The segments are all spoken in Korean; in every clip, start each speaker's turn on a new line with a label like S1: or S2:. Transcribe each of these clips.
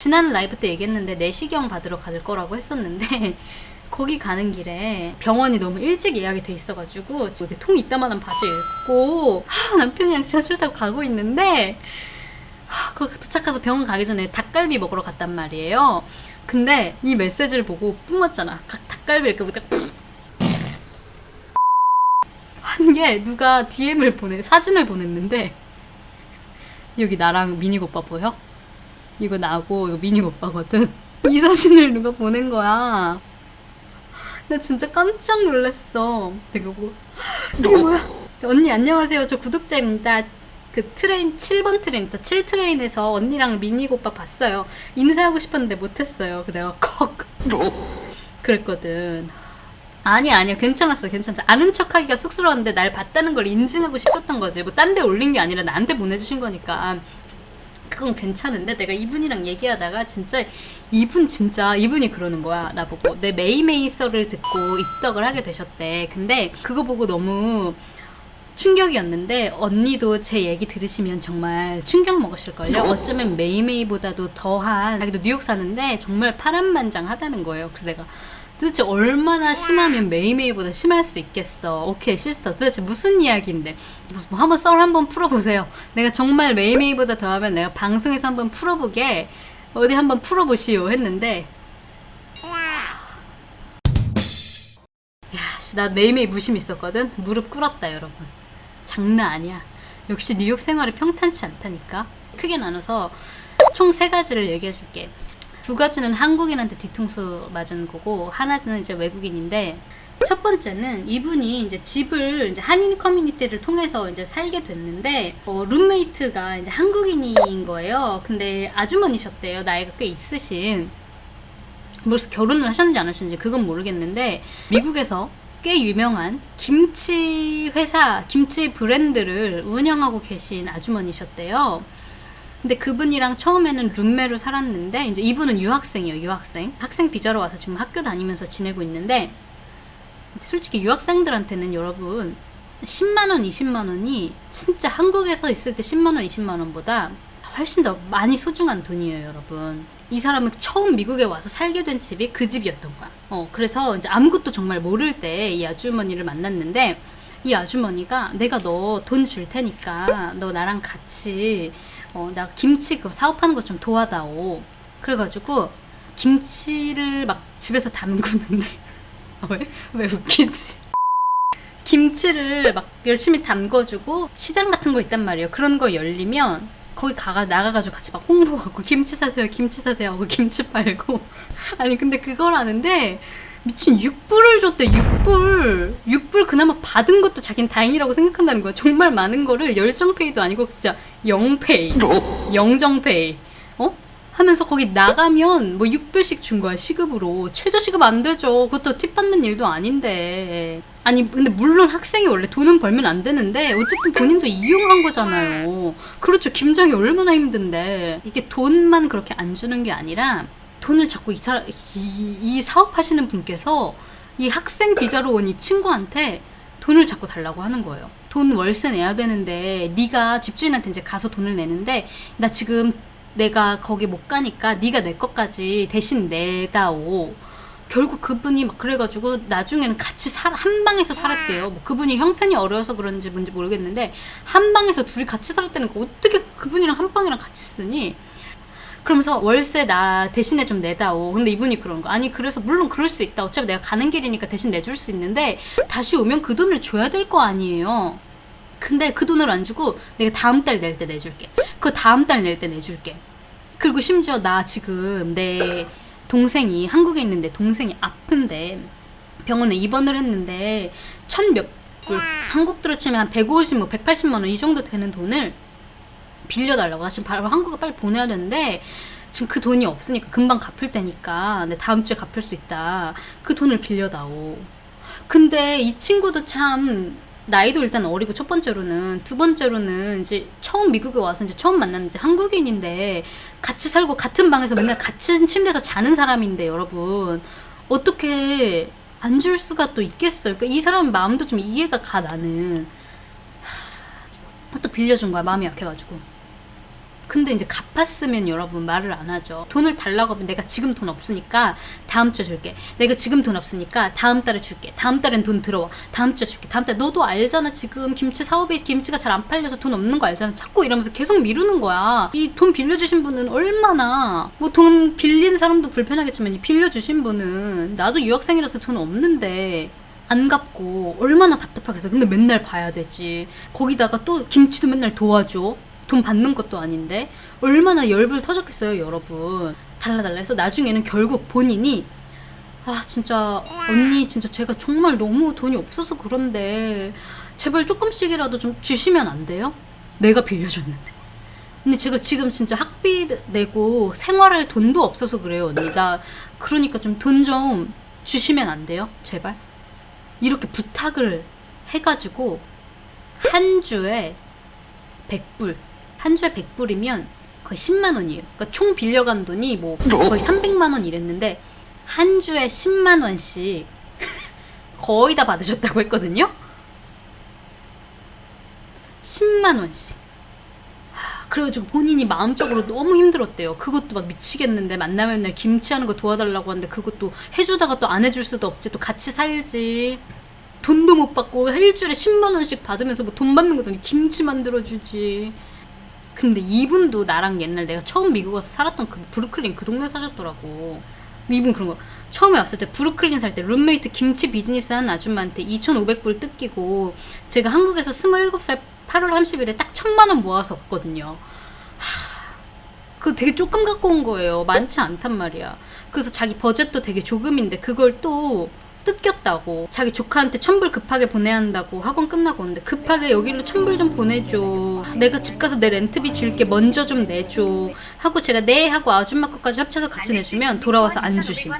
S1: 지난 라이브 때 얘기했는데 내시경 받으러 갈 거라고 했었는데 거기 가는 길에 병원이 너무 일찍 예약이 돼 있어가지고 이렇게 통 이따만한 바지 입고 남편이랑 지하철 타고 가고 있는데 거기 도착해서 병원 가기 전에 닭갈비 먹으러 갔단 말이에요. 근데 이 메시지를 보고 뿜었잖아. 닭갈비 이렇게 보니까 한 게 누가 DM을 사진을 보냈는데 여기 나랑 미니 오빠 보여? 이거 나고 이거 미니 오빠거든. 이 사진을 누가 보낸 거야. 나 진짜 깜짝 놀랐어. 내가 뭐 이게 뭐야? 언니 안녕하세요. 저 구독자입니다. 그 트레인 7번 트레인 7트레인에서 언니랑 미니 오빠 봤어요. 인사하고 싶었는데 못했어요. 내가 컥 그랬거든. 아니야 괜찮았어. 아는 척하기가 쑥스러웠는데 날 봤다는 걸 인증하고 싶었던 거지. 뭐 딴 데 올린 게 아니라 나한테 보내주신 거니까 그건 괜찮은데, 내가 이분이랑 얘기하다가 이분이 그러는 거야. 나보고 내 메이메이서를 듣고 입덕을 하게 되셨대. 근데 그거 보고 너무 충격이었는데 언니도 제 얘기 들으시면 정말 충격 먹으실걸요. 어쩌면 메이메이보다도 더한, 자기도 뉴욕 사는데 정말 파란만장하다는 거예요. 그래서 내가 도대체 얼마나 심하면 메이메이보다 심할 수 있겠어. 오케이 시스터, 도대체 무슨 이야기인데 뭐 한번 썰 한번 풀어보세요. 내가 정말 메이메이보다 더하면 내가 방송에서 한번 풀어보게, 어디 한번 풀어보시오 했는데 나 메이메이 무심 있었거든. 무릎 꿇었다 여러분. 장난 아니야. 역시 뉴욕 생활이 평탄치 않다니까. 크게 나눠서 총 3가지를 얘기해 줄게. 2가지는 한국인한테 뒤통수 맞은 거고, 하나는 이제 외국인인데, 첫 번째는 이분이 이제 집을 이제 한인 커뮤니티를 통해서 이제 살게 됐는데, 룸메이트가 이제 한국인인 거예요. 근데 아주머니셨대요. 나이가 꽤 있으신. 벌써 결혼을 하셨는지 안 하셨는지 그건 모르겠는데, 미국에서 꽤 유명한 김치 회사, 김치 브랜드를 운영하고 계신 아주머니셨대요. 근데 그분이랑 처음에는 룸메로 살았는데, 이제 이분은 유학생이에요. 학생 비자로 와서 지금 학교 다니면서 지내고 있는데, 솔직히 유학생들한테는 여러분 10만원, 20만원이 진짜 한국에서 있을 때 10만원, 20만원보다 훨씬 더 많이 소중한 돈이에요, 여러분. 이 사람은 처음 미국에 와서 살게 된 집이 그 집이었던 거야. 그래서 이제 아무것도 정말 모를 때 이 아주머니를 만났는데, 이 아주머니가 내가 너 돈 줄 테니까 너 나랑 같이 나 김치 그거 사업하는 거 좀 도와다오. 그래가지고 김치를 막 집에서 담그는데 왜 웃기지? 김치를 막 열심히 담궈주고, 시장 같은 거 있단 말이에요. 그런 거 열리면 거기 나가가지고 같이 막 홍보하고 김치 사세요 하고 김치 팔고. 아니 근데 그걸 하는데 미친 6불을 줬대. 6불 그나마 받은 것도 자기는 다행이라고 생각한다는 거야. 정말 많은 거를 열정페이도 아니고 진짜 영정페이 하면서 거기 나가면 뭐 6불씩 준 거야, 시급으로. 최저 시급 안 되죠. 그것도 팁 받는 일도 아닌데. 아니 근데 물론 학생이 원래 돈은 벌면 안 되는데 어쨌든 본인도 이용한 거잖아요. 그렇죠. 김장이 얼마나 힘든데. 이게 돈만 그렇게 안 주는 게 아니라, 돈을 자꾸 이 사업하시는 분께서 이 학생 비자로 온 이 친구한테 돈을 자꾸 달라고 하는 거예요. 돈 월세 내야 되는데 네가 집주인한테 이제 가서 돈을 내는데, 나 지금 내가 거기 못 가니까 네가 내 것까지 대신 내다오. 결국 그분이 막 그래가지고 나중에는 같이 한 방에서 살았대요. 뭐 그분이 형편이 어려워서 그런지 뭔지 모르겠는데, 한 방에서 둘이 같이 살았다는 거. 어떻게 그분이랑 한 방이랑 같이 쓰니? 그러면서 월세 나 대신에 좀 내다오. 근데 이분이 그런 거. 아니 그래서 물론 그럴 수 있다. 어차피 내가 가는 길이니까 대신 내줄 수 있는데, 다시 오면 그 돈을 줘야 될 거 아니에요. 근데 그 돈을 안 주고 내가 다음 달 낼 때 내줄게. 그 다음 달 낼 때 내줄게. 그리고 심지어 나 지금 내 동생이 한국에 있는데, 동생이 아픈데 병원에 입원을 했는데 1000몇 불, 한국 들어치면 한 150, 뭐 180만 원 이 정도 되는 돈을 빌려달라고. 나 지금 바로 한국에 빨리 보내야 되는데 지금 그 돈이 없으니까, 금방 갚을 때니까 내 다음 주에 갚을 수 있다. 그 돈을 빌려다오. 근데 이 친구도 참 나이도 일단 어리고, 첫 번째로는. 두 번째로는 이제 처음 미국에 와서 이제 처음 만났는 이제 한국인인데, 같이 살고 같은 방에서 맨날 같은 침대에서 자는 사람인데 여러분 어떻게 안 줄 수가 또 있겠어요. 그러니까 이 사람 마음도 좀 이해가 가. 나는 또 빌려준 거야, 마음이 약해가지고. 근데 이제 갚았으면 여러분 말을 안 하죠. 돈을 달라고 하면 내가 지금 돈 없으니까 다음 주에 줄게. 내가 지금 돈 없으니까 다음 달에 줄게. 다음 달엔 돈 들어와. 다음 주에 줄게. 다음 달에 너도 알잖아. 지금 김치 사업에 김치가 잘 안 팔려서 돈 없는 거 알잖아. 자꾸 이러면서 계속 미루는 거야. 이 돈 빌려주신 분은 얼마나 뭐 돈 빌린 사람도 불편하겠지만 이 빌려주신 분은 나도 유학생이라서 돈 없는데 안 갚고 얼마나 답답하겠어. 근데 맨날 봐야 되지. 거기다가 또 김치도 맨날 도와줘. 돈 받는 것도 아닌데 얼마나 열불 터졌겠어요 여러분. 달라달라 해서 나중에는 결국 본인이 아 진짜 언니 진짜 제가 정말 너무 돈이 없어서 그런데 제발 조금씩이라도 좀 주시면 안 돼요? 내가 빌려줬는데. 근데 제가 지금 진짜 학비 내고 생활할 돈도 없어서 그래요 언니. 나 그러니까 좀 돈 좀 주시면 안 돼요? 제발. 이렇게 부탁을 해가지고 한 주에 100불. 한 주에 100불이면 거의 10만 원이에요. 그러니까 총 빌려간 돈이 뭐 거의 300만 원 이랬는데 한 주에 10만 원씩 거의 다 받으셨다고 했거든요. 10만 원씩. 그래가지고 본인이 마음적으로 너무 힘들었대요. 그것도 막 미치겠는데 만나면 날 김치하는 거 도와달라고 하는데 그것도 해주다가 또 안 해줄 수도 없지. 또 같이 살지. 돈도 못 받고 일주일에 10만 원씩 받으면서 뭐 돈 받는 거더니 김치 만들어주지. 근데 이분도 나랑 옛날 내가 처음 미국 와서 살았던 그 브루클린 그 동네 사셨더라고. 이분 그런 거 처음에 왔을 때 브루클린 살 때 룸메이트 김치 비즈니스 하는 아줌마한테 2,500불 뜯기고 제가 한국에서 27살 8월 30일에 딱 1,000만 원 모아서 왔거든요. 그거 되게 조금 갖고 온 거예요. 많지 않단 말이야. 그래서 자기 버젯도 되게 조금인데 그걸 또 뜯겼다고. 자기 조카한테 1,000불 급하게 보내야 한다고 학원 끝나고 오는데 급하게 여기로 1,000불 좀 보내줘. 내가 집 가서 내 렌트비 줄게. 먼저 좀 내줘. 하고 제가 네 하고 아줌마 것까지 합쳐서 같이 내주면 돌아와서 안 주심.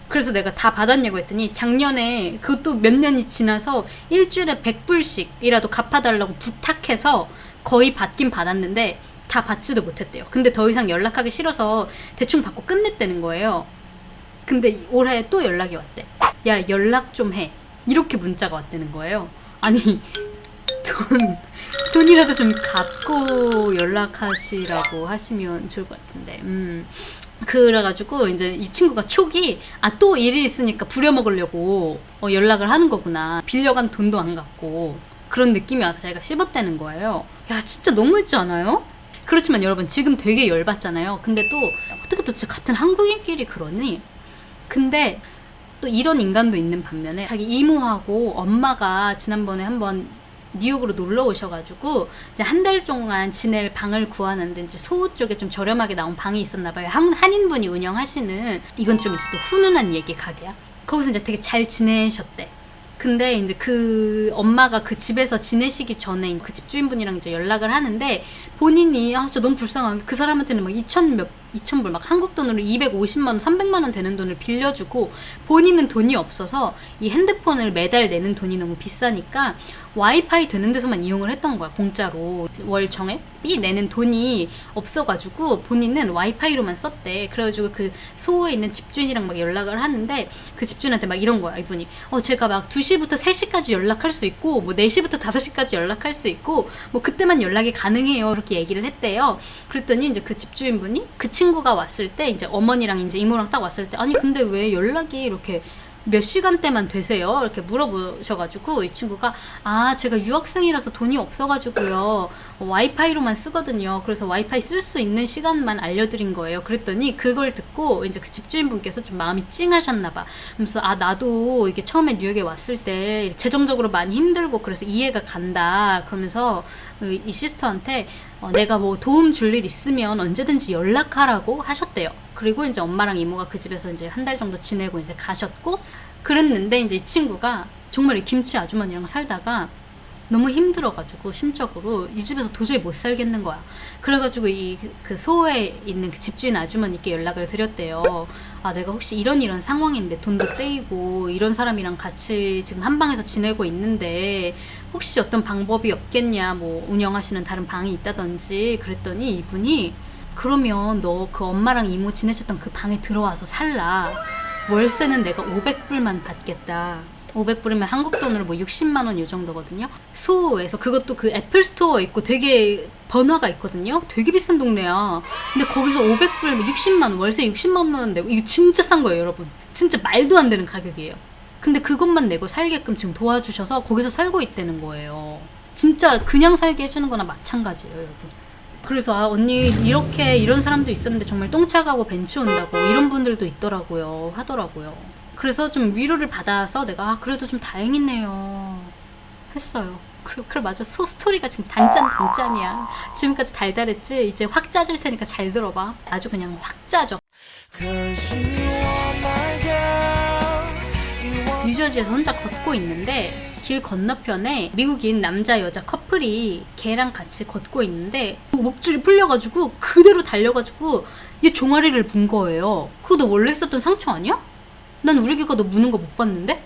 S1: 그래서 내가 다 받았냐고 했더니 작년에 그것도 몇 년이 지나서 일주일에 100불씩이라도 갚아달라고 부탁해서 거의 받긴 받았는데 다 받지도 못했대요. 근데 더 이상 연락하기 싫어서 대충 받고 끝냈다는 거예요. 근데 올해 또 연락이 왔대. 야 연락 좀 해. 이렇게 문자가 왔다는 거예요. 아니 돈이라도 좀 갚고 연락하시라고 하시면 좋을 것 같은데. 그래가지고 이제 이 친구가 촉이 또 일이 있으니까 부려먹으려고 연락을 하는 거구나. 빌려간 돈도 안 갚고 그런 느낌이 와서 자기가 씹었다는 거예요. 야 진짜 너무했지 않아요? 그렇지만 여러분 지금 되게 열받잖아요. 근데 또 어떻게 또 진짜 같은 한국인끼리 그러니? 근데 또 이런 인간도 있는 반면에 자기 이모하고 엄마가 지난번에 한번 뉴욕으로 놀러 오셔가지고 이제 한 달 동안 지낼 방을 구하는데 이제 소호 쪽에 좀 저렴하게 나온 방이 있었나 봐요. 한인분이 운영하시는. 이건 좀 이제 또 훈훈한 얘기 가게야. 거기서 이제 되게 잘 지내셨대. 근데 이제 그 엄마가 그 집에서 지내시기 전에 그 집주인분이랑 이제 연락을 하는데 본인이 진짜 너무 불쌍하게 그 사람한테는 막 2,000불 막 한국 돈으로 250만 원, 300만 원 되는 돈을 빌려주고 본인은 돈이 없어서 이 핸드폰을 매달 내는 돈이 너무 비싸니까 와이파이 되는 데서만 이용을 했던 거야. 공짜로. 월 정액비 내는 돈이 없어가지고 본인은 와이파이로만 썼대. 그래가지고 그 소호에 있는 집주인이랑 막 연락을 하는데 그 집주인한테 막 이런 거야. 이분이 제가 막 2시부터 3시까지 연락할 수 있고 뭐 4시부터 5시까지 연락할 수 있고 뭐 그때만 연락이 가능해요. 이렇게 얘기를 했대요. 그랬더니 이제 그 집주인분이 그 친구가 왔을 때 이제 어머니랑 이제 이모랑 딱 왔을 때 아니 근데 왜 연락이 이렇게 몇 시간대만 되세요? 이렇게 물어보셔가지고 이 친구가 제가 유학생이라서 돈이 없어가지고요 와이파이로만 쓰거든요. 그래서 와이파이 쓸 수 있는 시간만 알려드린 거예요. 그랬더니 그걸 듣고 이제 그 집주인분께서 좀 마음이 찡하셨나봐. 그래서 나도 이게 처음에 뉴욕에 왔을 때 재정적으로 많이 힘들고 그래서 이해가 간다. 그러면서 이 시스터한테 내가 뭐 도움 줄 일 있으면 언제든지 연락하라고 하셨대요. 그리고 이제 엄마랑 이모가 그 집에서 이제 한 달 정도 지내고 이제 가셨고 그랬는데 이제 이 친구가 정말 이 김치 아주머니랑 살다가 너무 힘들어가지고 심적으로 이 집에서 도저히 못 살겠는 거야. 그래가지고 그 소호에 있는 그 집주인 아주머니께 연락을 드렸대요. 내가 혹시 이런 상황인데 돈도 떼이고 이런 사람이랑 같이 지금 한 방에서 지내고 있는데 혹시 어떤 방법이 없겠냐, 뭐 운영하시는 다른 방이 있다든지. 그랬더니 이분이 그러면 너 그 엄마랑 이모 지내셨던 그 방에 들어와서 살라. 월세는 내가 500불만 받겠다. 500불이면 한국 돈으로 뭐 60만 원 이 정도거든요. 소호에서 그것도 그 애플 스토어 있고 되게 번화가 있거든요. 되게 비싼 동네야. 근데 거기서 500불 60만 원, 월세 60만 원 내고, 이거 진짜 싼 거예요, 여러분. 진짜 말도 안 되는 가격이에요. 근데 그것만 내고 살게끔 지금 도와주셔서 거기서 살고 있다는 거예요. 진짜 그냥 살게 해주는 거나 마찬가지예요, 여러분. 그래서 아, 언니 이렇게 이런 사람도 있었는데 정말 똥차 가고 벤츠 온다고 이런 분들도 있더라고요, 하더라고요. 그래서 좀 위로를 받아서 내가 아, 그래도 좀 다행이네요 했어요. 그래 맞아. 스토리가 지금 단짠이야. 지금까지 달달했지? 이제 확 짜질 테니까 잘 들어봐. 아주 그냥 확 짜져. 뉴저지에서 혼자 걷고 있는데 길 건너편에 미국인 남자 여자 커플이 걔랑 같이 걷고 있는데 목줄이 풀려가지고 그대로 달려가지고 얘 종아리를 문 거예요. 그거 너 원래 했었던 상처 아니야? 난 우리 기가 너 무는 거 못 봤는데?